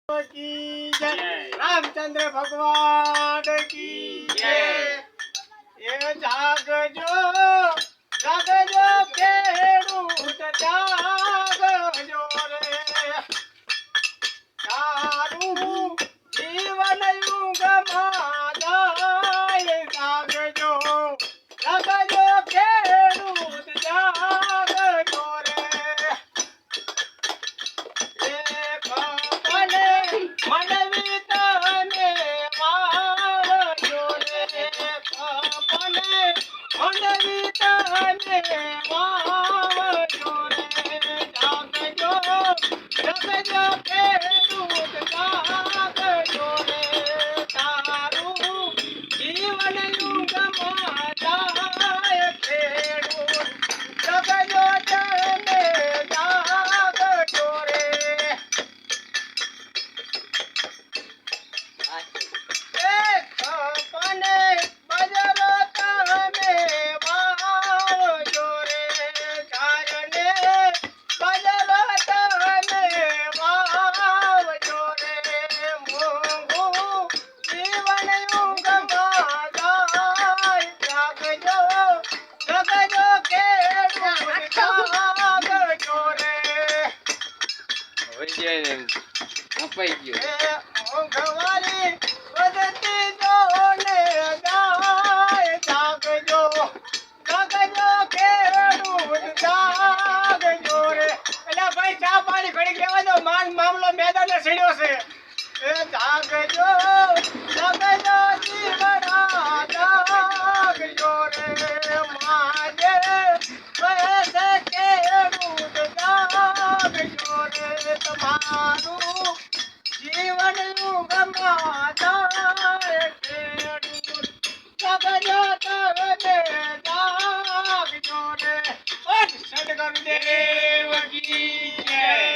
की जय। रामचंद्र भगवान की जय। ये जागજો જાગજો ખેડૂત જાગજો રે તારું જીવન યુગમાં જાય જાગજો જાગજો ખેડૂત જાગજો રે એક મને મનવી તને વાવજો રે મને મનવી તને વાવજો રે જાગજો જાગજો ખેડૂત જાગજો રે તારું જીવન યુગમાં જાય ખેડૂત જાગજો તમે જાગજો રે અપાઈ ગયો ઘવારી વધતી જોને ગાય જાગજો જાગજો ખેડૂત જાગજો રે એટલે ભાઈ ચા પાણી ઘડી લેવા દો મામલો મેદાને સીડ્યો છે એ જાગજો જાગજો જીવડા જાગજો રે માજે વૈસે ખેડૂત જાગજો રે તમારું જીવન યુગમાં જાય ખેડૂત જાગજો તમે જાગજો રે સદગુરુદેવ કી જય।